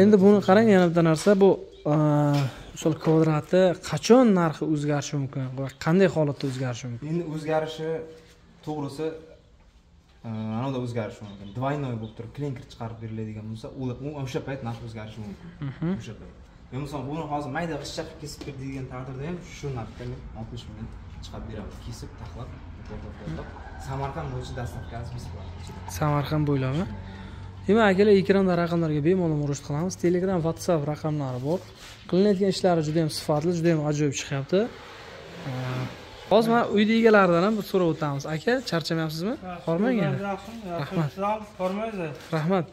B: Endi buni qarang, yana bitta narsa bu misol kvadrati qachon narxi o'zgarishi mumkin va qanday holatda o'zgarishi mumkin?
A: Endi o'zgarishi to'g'risi mana da o'zgarishi mumkin. Двойной bo'lib turib, klinker chiqarib beriladigan bo'lsa, u o'sha payt narx o'zgarishi mumkin. O'sha payt. Men misol buni hozir mayda g'ishcha qilib kesib beradigan taqdirda ham shu narxda men 60 mingdan chiqarib beraman. Kesib, taxlab, Samarqand bo'yicha dastavkasi biz bor.
B: Samarqand bo'ylami? Demak, akalar, ekranda raqamlarga bemalol murojaat qilamiz. Telegram, WhatsApp raqamlari bor. Qilinayotgan ishlari juda ham sifatli, juda ham ajoyib chiqyapti. Hozir mana uyda egalaridan ham bir so'rab o'tamiz. Aka, charchamayapsizmi? Hormang yana. Rahmat.
E: Hormaysiz.
B: Rahmat.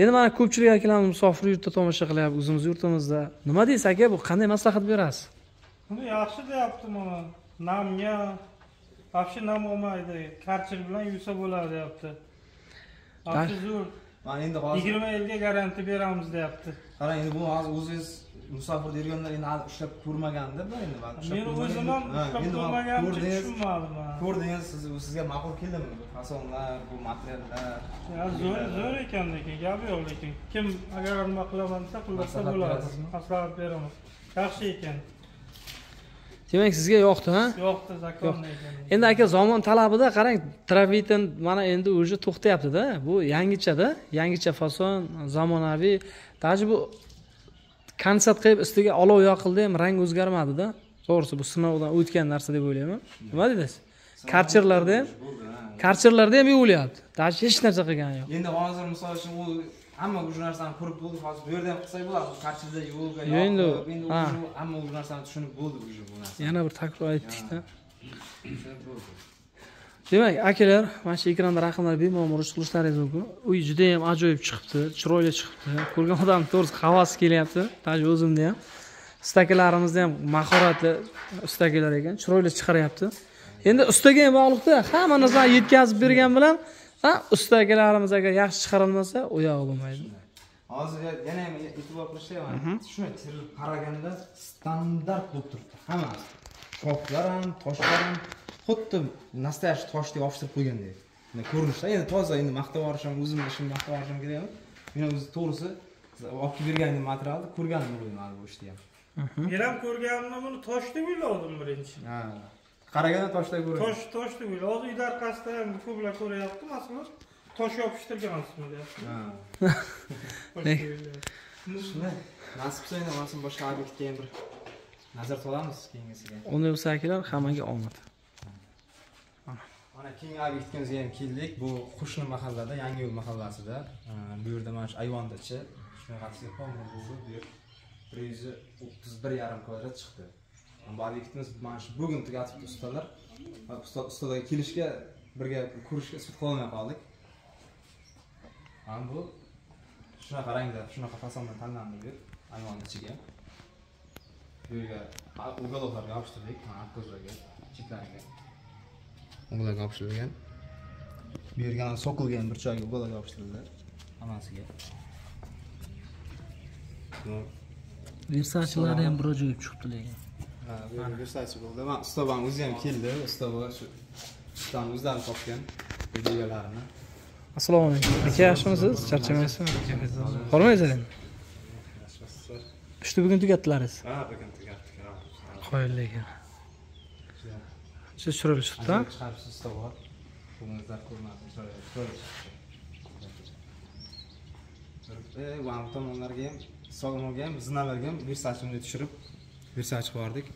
B: Endi mana ko'pchilik akalarimiz musofir yurtda tomosha qilyapti, o'zimiz yurtimizda. Nima deysiz aka, bu qanday maslahat berasiz?
E: Buni yaxshi deyapti mana. Namga вообще nam olmaydi. Karchir bilan yuvsa bo'ladi deyapti. Afti zo'r.
A: Mana endi hozir
E: 20 yilga garantiya beramiz deyapti.
A: qarang, endi bu hozir o'zingiz musofirda yurganlar endi ushlab ko'rmagandir endi.
E: Men o'zim ham ushlab ko'rmaganimcha tushunmadim.
A: Ko'rdingiz, sizga ma'qul keldimi bu fasonlar, bu materiallar?
E: Zo'r ekan lekin, gapi yo'q lekin. Kim agar nima qilaman desa, qilsa bo'ladi. Maslahat beraman. Yaxshi ekan.
B: Demak, sizga yoqdi, ha?
E: Yo'qdi, zakonni ekan.
B: Endi aka, zamon talabida qarang, Travitin mana endi o'zi to'xtayapti-da. Bu yangicha-da, yangicha fason, zamonaviy. Taji bu konsert qilib ustiga olov yoqildi ham rang o'zgarmadi-da. To'g'risi bu sinovdan o'tgan narsa deb o'ylayman. Nima dedingiz? Karcherlarda ham yuvilyapti. Taji hech narsa qilgani yo'q.
A: Endi hozir misol uchun u hamma bu narsani ko'rib bo'ldi, hozir bu yerda ham qilsak bo'ladi. Karcherda yuvga
B: endi
A: hamma bu narsani tushunib bo'ldi bu narsa.
B: Yana bir takror aytdik-da. Demak, akalar, mana shu ekranda raqamlar bemalol murojaat qilishlaringiz mumkin. Uy juda ham ajoyib chiqibdi, chiroyli chiqibdi. Ko'rgan odam to'g'risi havas kelyapti. Taji o'zimda ham. Ustakilarimizda ham mahoratli ustakilar ekan, chiroyli chiqaryapti. Endi ustaga ham bog'liqda, hamma narsani yetkazib bergan bilan, ustakilarimiz agar yaxshi chiqarilmasa, u yo'q bo'lmaydi.
A: Hozir yana ham e'tibor qilishyapman. Shuni terilib qaraganda standart bo'lib turibdi. Hammasi. Shoflar ham, toshlar ham xuddi nastoyash toshdek yopishtirib qo'ygandek. Mana ko'rinishda endi toza, endi maqtab olishim, o'zimni ishimni maqtab olishim kerakmi? Men o'zi to'g'risi olib berganim materialni ko'rganim bo'lgan bu ishni ham.
E: Men ham ko'rganimda buni tosh deb o'yladim birinchi.
A: Ha. Qaraganda toshday ko'rinadi.
E: Tosh deb o'yladim. Hozir uyda orqasida ham ko'plar ko'ryapti, masalan, tosh yopishtirgansiz deyapti.
A: Ha. Shuni nasib qilsa endi mana boshqa obyektga ham bir nazar solamiz keyingisiga.
B: Unday bo'lsa akalar, hammaga omad.
A: Mana keyingi obyektga ham keldik. Bu Qo'shni mahallada, Yangiyo'l mahallasida. Bu yerda mana shu ayvondachi shunaqasiga qolgan bo'ldi. Bu yer 131,5 kvadrat chiqdi. Bu obyektimiz mana shu bugun tugatibdi ustalar. Ustalarga kelishga, birga ko'rishga isbot qilolmay qoldik. Mana bu shunaqa rangda, shunaqa fasonda tanlandi bu ayvonning ichiga. Bu yerga uголовlarga yopishtirdik, mana ko'zlarga, chetlariga. Uголовga yopishtirilgan. Bu yerga so'qilgan burchakga uголовga yopishtirildi. Hammasiga.
B: Versachilari ham bir ajoyib chiqdi lekin.
A: Ha, bu Versace bo'ldi. Men ustoban o'zi ham keldi. Ustoba shu ustani o'zlari topgan videolarini.
B: Assalomu alaykum. Aka, yaxshimisiz? Charchamaysizmi? Hormaysiz endi? Ishni bugun tugatdilaringiz.
A: Ha, bugun tugatdik.
B: Qo'yildi ekan. Siz chiroyli chiqdi-a?
A: Chiqaribsiz ustoba. Buningizlar ko'rmasin, chiroyli. Va tomonlarga ham, sog'monga ham, zinalarga ham Versace'ni tushirib, Versace bordik.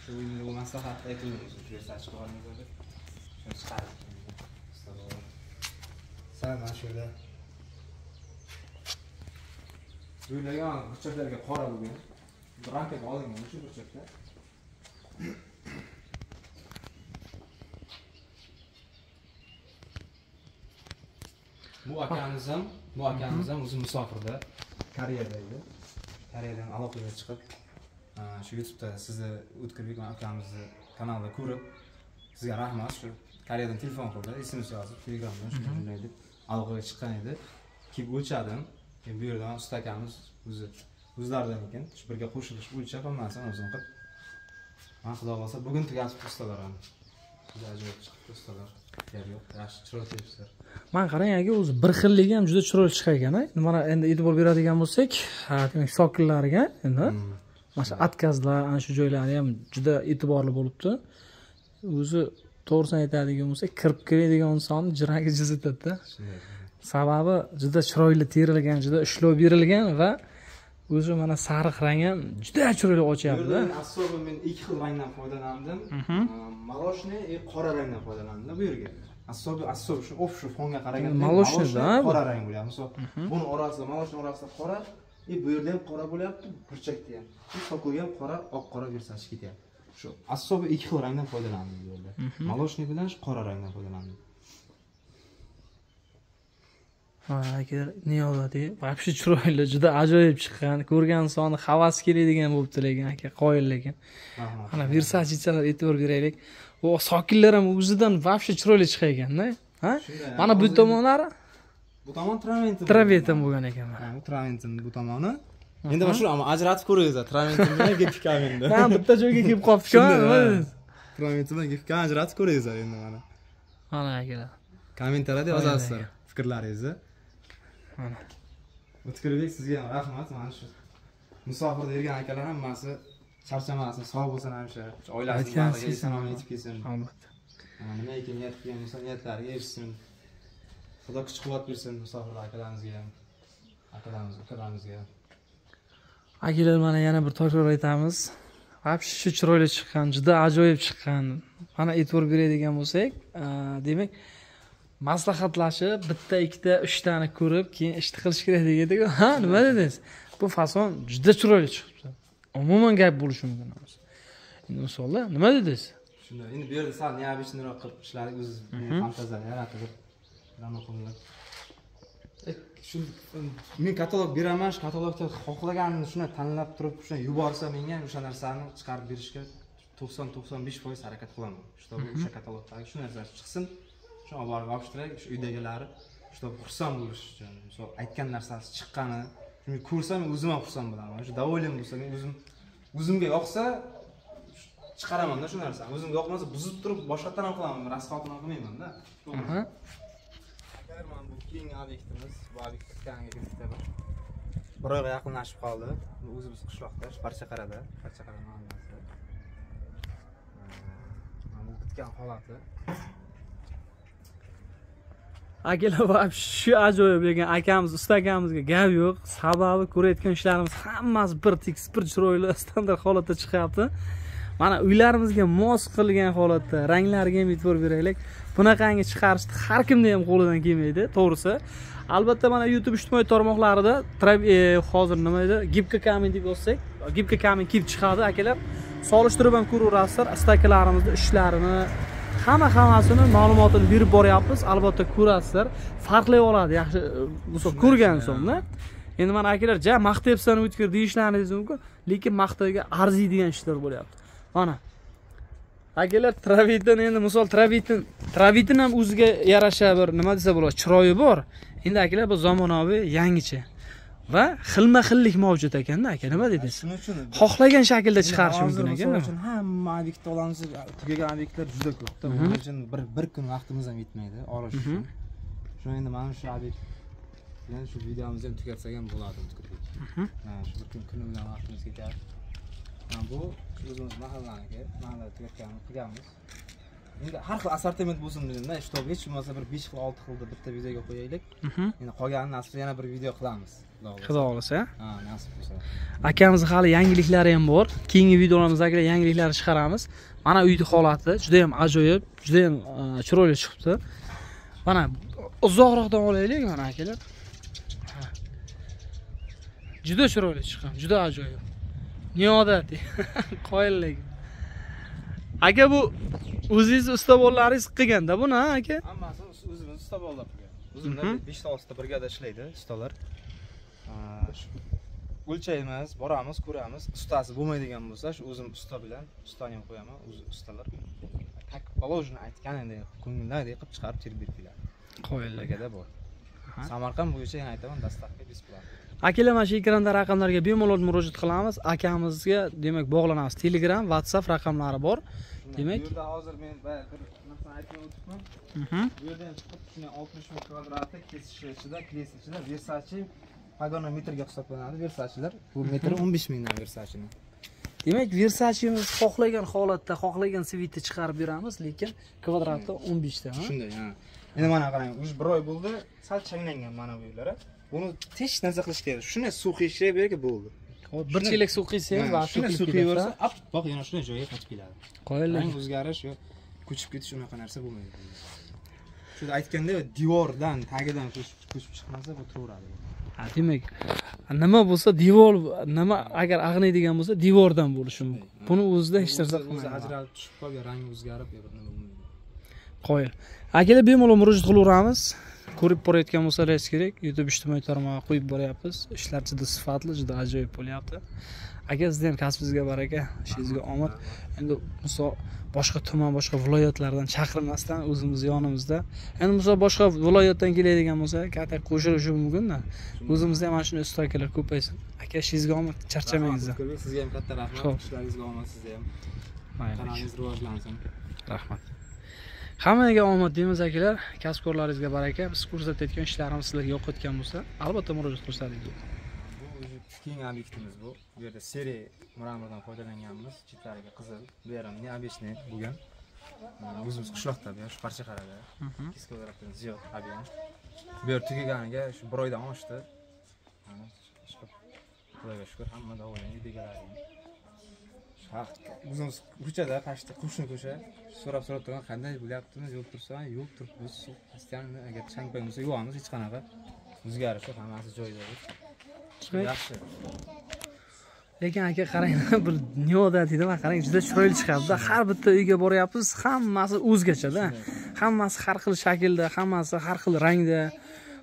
A: Shu uyni bu maslahatni aytdingiz, Versace boramiz deb. Shuni chiqarib. Sal mana shu yerda Uylarga burchaklarga qora bo'lgan. Rankaga olingan shu burchaklar. Bu akamiz ham o'zi musofirda, Koreyada edi. Koreyadan aloqaga chiqib, shu YouTube'da sizni O'tkir akamizni kanalida ko'rib, sizga rahmat. Shu Koreyadan telefon qildi, SMS yozib, Telegramdan shunday deb aloqaga chiqqan edi. Kelib o'lchadim. Keyin bu yerdan usta akamiz o'zlaridan ekan, shu birga qo'shilib o'lchab hammasini o'zim qilib. Men xudo xolasa bugun tugatib ustalar ham. Juda ajoyib chiqdi ustalar. Yo'q, yaxshi chiroyli tepsizlar.
B: Men qarang aka, o'zi bir xilligi ham juda chiroyli chiqar ekan-a. Mana endi e'tibor beradigan bo'lsak, demak, sokillariga endi mana shu atkazlar, ana shu joylari ham juda e'tiborli bo'libdi. O'zi to'g'risini aytadigan bo'lsak, kirib keladigan insonni jiragi jizitadi-da. Sababi juda chiroyli terilgan, juda ishlov berilgan va O'zi mana sariq rang ham juda chiroyli ochyapti-da.
A: Asobi men ikki xil rangdan foydalandim. Молочный va qora rangdan foydalandim bu yerga. Asobi shu fonga qaraganda
B: молочный-da
A: qora rang bo'lyapti. Misol, buni orasida, молочный orasida qora, bu yerda ham qora bo'lyapti, burchakda ham. Bu sokulga ham oq-qora versachi ketyapti. Shu asobi ikki xil rangdan foydalandim bu yerda. Молочный bilan qora rangdan foydalandim.
B: Aka Niyozati вообще chiroyli, juda ajoyib chiqqan. Ko'rgan soni havas keladigan bo'libdi lekin aka, qoyil lekin. Mana Versace'chalar e'tibor beraylik. Bu sokinlar ham o'zidan вообще chiroyli chiqar ekan-da. Ha? Mana bu tomonlari
A: bu tomon
B: Traventin bo'lgan ekan.
A: Ha, bu Traventin bu tomoni. Endi mana shu ajratib ko'ringiz, Traventin bilan Gepikaminda.
B: Ha, bitta joyga kelib qolibdi-ku.
A: Traventin bilan Gepikamin ajratib ko'ringiz endi mana.
B: Mana akalar.
A: Kommentariyada yozasizlar fikrlaringizni.
B: Mana.
A: O'tkirbek sizga ham rahmat. Mana shu musofirda yurgan akalar hammasi charchamasin, sog' bo'lsin hamisha. Oilasiga salom yetib kelsin.
B: Albatta.
A: Nimaiki niyat qilgan bo'lsa, niyatlariga erishsin. Xudo kuch-quvvat bersin musofir akalarimizga ham. Akalarimizga.
B: Akalar mana yana bir takror aytamiz. Вообще shu chiroyli chiqqan, juda ajoyib chiqqan. Mana e'tibor beradigan bo'lsak, demak, maslahatlashib, bitta, ikkita, 3 tani ko'rib, keyin ishni qilish kerak degandik-ku. Ha, nima dedingiz? Bu fason juda chiroyli chiqibdi. Umuman gap bo'lishi mumkin emas. Endi misolda nima dedingiz?
A: Shunda endi bu yerda sal neobычныйroq qilib ishladik, o'z fantaziya yaratib qilib. Shu men katalog beraman, shu katalogda xohlaganimni shuni tanlab turib, shuni yuborsa menga o'sha narsani chiqarib berishga 90-95% harakat qilaman. Shu o'sha katalogdagi shu narsa chiqsin, shuni olib borib olishtirak, shu uydagilari shu xursand bo'lish uchun. Misol aytgan narsasi chiqqani, shuni ko'rsam o'zim ham xursand bo'laman. Shu davolim bo'lsa, men o'zimga yoqsa chiqaraman-da shu narsani. O'zimga yoqmasa buzib turib boshqadan ham qilaman, rasxotini qilmayman-da. Aha. Mana bu keyingi obyektimiz, bu obyektga bir oyga yaqinlashib qoldi. Bu o'zimiz qishloqda, Parchaqarada mahallasi. Mana bu bitgan holati.
B: Akalar, shu ajoyib lekin akamiz, usta akamizga gap yo'q. Sababi ko'rayotgan ishlarimiz hammasi bir tekis, bir chiroyli, standart holatda chiqyapti. Mana uylarimizga mos qilgan holatda, ranglariga ham e'tibor beraylik. Bunaqangi chiqarishni har kimda ham qo'lidan kelmaydi, to'g'risi. Albatta mana YouTube ijtimoiy tarmoqlarida hozir nima edi? Gepikamin deb yozsak, Gepikamin kelib chiqadi akalar. Solishtirib ham ko'raverasizlar, ustakalarimizni ishlarini, hammasini ma'lumotini berib boryapmiz. Albatta ko'rasizlar, farqlay oladi, yaxshi bo'lsa ko'rgan so'ngda. Endi mana akalar, "Ja, maqtayapsan o'tkir" deyishlaringiz mumkin, lekin maqtayga arziydigan ishlar bo'lyapti. Mana akalar, Traventin endi misol Traventin ham o'ziga yarasha bir nima desa bo'ladi, chiroyi bor. Endi akalar bu zamonaviy, yangicha va xilma-xillik mavjud ekanda, aka, nima dedingiz?
A: Shuning uchun
B: xohlagan shaklda chiqarish mumkin ekan.
A: Shuning uchun hamma obyektni olamiz, tugagan obyektlar juda ko'p. Buning uchun bir kun vaqtimiz ham yetmaydi olish uchun. Shuni endi mana shu obyektni shu videomizni ham tugatsak ham bo'ladi, mana shu bir kun bilan vaqtimiz ketadi. Mana bu o'zimiz mahallada tugatganimiz qilganmiz. Endi har xil assortiment bo'lsin dedim-da, ishtob hech bo'lmasa bir 5 xil, 6 xilda bitta videoga qo'yaylik. Endi qolganini nasib yana bir video qilamiz.
B: Xudo xolasa.
A: Ha, nasib bo'lsa.
B: Akamiz hali yangiliklari ham bor. Keyingi videolarimizda yangiliklarni chiqaramiz. Mana uyning holati juda ham ajoyib, juda ham chiroyli chiqibdi. Mana uzoqroqdan olaylik mana akalar. Juda chiroyli chiqqan, juda ajoyib. Neodati. Qoyillik. Aka, bu o'zingiz usta bolaringiz qilganda buni, aka?
A: Hammasi o'zimiz usta bolalar qilgan. O'zimda 5-6 ta brigada ishlaydi, ustalar. O'lchaymiz, boramiz, ko'ramiz. Ustasi bo'lmaydigan bo'lsa, shu o'zim usta bilan ustani ham qo'yaman, o'zi ustalar. Tak положено aytganidek, ko'ngildagidek qilib chiqarib terib beradilar. Qo'yilligida bor. Samarqand bo'yicha yana aytaman, dastavka besplat.
B: Akalar, mana shu ekranda raqamlarga bemalol murojaat qilamiz. Akamizga, demak, bog'lanamiz. Telegram, WhatsApp raqamlari bor. Demak,
A: bu yerda hozir men bir narsani aytib o'tibman. Bu yerda ham chiqib, shuni 60 ming kvadratda kesish ichida, Versace pagonometrga hisoblanadi, Versace'lar. Bu metr 15 mingdan Versace'ni.
B: Demak, Versace'miz xohlagan holatda, xohlagan svitni chiqarib beramiz, lekin kvadratda 15 ta, ha?
A: Shunday, ha. Endi mana qarang, o'zi bir oy bo'ldi, sal changlangan mana bu yerlar. Buni hech narsa qilish kerak. Shuni suv qiyshirib berga bo'ldi.
B: Hop, bir chelak suv quysangiz, va
A: shuni suv quyversa, boq yana shunday joyga qaytib keladi.
B: Qo'yiladi.
A: Rang o'zgarish yo ko'chib ketish unaqa narsa bo'lmaydi. Shu aytganda devordan, tagidan ko'chib chiqmasa bu turaveradi.
B: Demak, nima bo'lsa devor, nima agar ag'naydigan bo'lsa devordan bo'lishi mumkin. Buni o'zida hech narsa
A: o'zi ajralib tushib qolgan, rangi o'zgarib nima bo'lmaydi.
B: Qo'yil. Akalar bemalol murojaat qilaveramiz. Ko'rib borayotgan bo'lsangiz kerak, YouTube ijtimoiy tarmog'iga qo'yib boryapmiz. Ishlar juda sifatli, juda ajoyib bo'lyapti. Aka, sizga ham kasbingizga baraka, ishingizga omad. Endi misol boshqa tuman, boshqa viloyatlardan chaqirmasdan o'zimiz yonimizda. Endi misol boshqa viloyatdan keladigan bo'lsa, katta qo'shilishi mumkin-da. O'zimizda ham mana shunday usta akalar ko'paysin. Aka, ishingizga omad, charchamangizda.
A: Sizga ham katta rahmat, ishlaringizga omad sizga ham. Kanalingiz rivojlansin.
B: Rahmat. Hammaga omad deymiz akalar. Kasbkorlaringizga baraka. Biz ko'rsatayotgan ishlarimiz sizlarga yoqayotgan bo'lsa, albatta murojaat qilishlaringiz mumkin.
A: Keng obyektimiz bu. Bu yerda seriya mramordan foydalanganmiz. Chetlariga qizil, bu ham neobechniy bo'lgan. O'zimiz qishloqda bu shu Parchaqarada. Kiskolardan ziyod ob'yem. Bu yer tugaganiga shu bir oydan oshdi. Xudoga shukr, hamma davolanib deganlar. O'zimiz ko'chada, Qashda qo'shni ko'cha. So'rab turgan qanday bo'lyaptimiz, yo'q tursa, yo'q turibmiz. Pastdan agar champay bo'lsa, yo'qamiz hech qanaqa o'zgarish yo'q, hammasi joyida. Yaxshi.
B: Lekin aka qarang, bir dunyoda deyman, qarang, juda chiroyli chiqadi-da. Har bitta uyga boryapmiz, hammasi o'zgacha-da. Hammasi har xil shaklda, hammasi har xil rangda.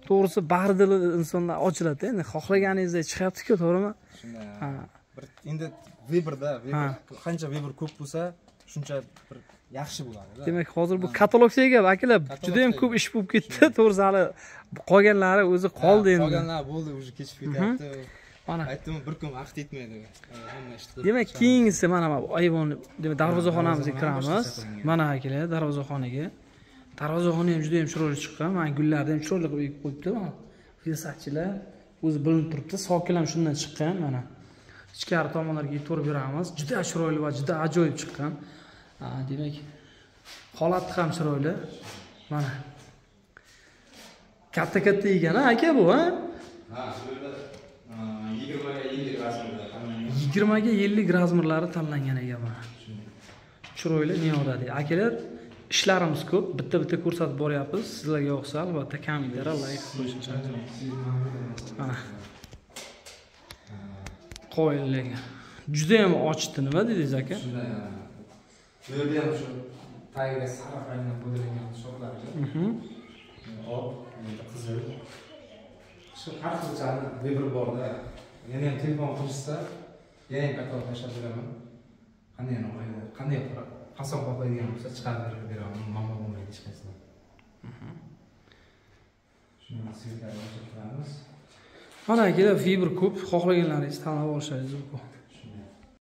B: To'g'risi, bag'ridil insonlar ochiladi. Endi xohlaganingizdek chiqyapti-ku, to'g'rimi?
A: Shunday. Bir endi Viberda, qancha Viber ko'p bo'lsa, shuncha bir yaxshi bo'ladi-da.
B: Demak, hozir bu katalogga ega akalar, juda ham ko'p ish bo'lib ketdi. To'g'risi, hali qolganlari o'zi qoldi endi.
A: Qolganlar bo'ldi, уже kechib ketyapti. Mana aytdim, bir kun vaqt yetmaydi. Hamma ish qilib.
B: Demak, keyingisi mana bu ayvon, demak, darvozaxonamizga kiramiz. Mana akalar, darvozaxonaga. Darvozaxona ham juda ham chiroyli chiqqan. Mana gullarni ham chiroyli qilib qo'yibdi. Mana firsatchilar o'zi bilinib turibdi. Sokil ham shundan chiqqan, mana. Ichkari tomonlarga e'tibor beramiz. Juda chiroyli va juda ajoyib chiqqan. Demak, holati ham chiroyli. Mana. Katta-katta ekan aka bu, ha?
A: Ha, shu yerda 20 ga 50 razmerlar tanlangan.
B: 20 ga 50 razmerlari tanlangan ekan mana. Chiroyli neodadi. Akalar, ishlarimiz ko'p. Bitta-bitta ko'rsatib boryapmiz. Sizlarga yoqsa, albatta kommentariy, like qo'yishni mana. Qo'yilgan. Juda ham ochdi, nima dedingiz aka?
A: Bu yerda ham shu tagiga sariq rangdan foydalangan shoklarga. Oq, qizil. Shu har xilchani Viber borda. Yana ham telefon qilishsa, yana ham katalog tashlab beraman. Qanday yoqadi? Qanday qason qo'yadigan bo'lsa chiqarib beraman. Mama bo'lmaydi hech qaysidan. Shuni sizlarga ko'rsatamiz.
B: Mana akalar, Viber ko'p, xohlaganlaringizni tanlab olishingiz mumkin.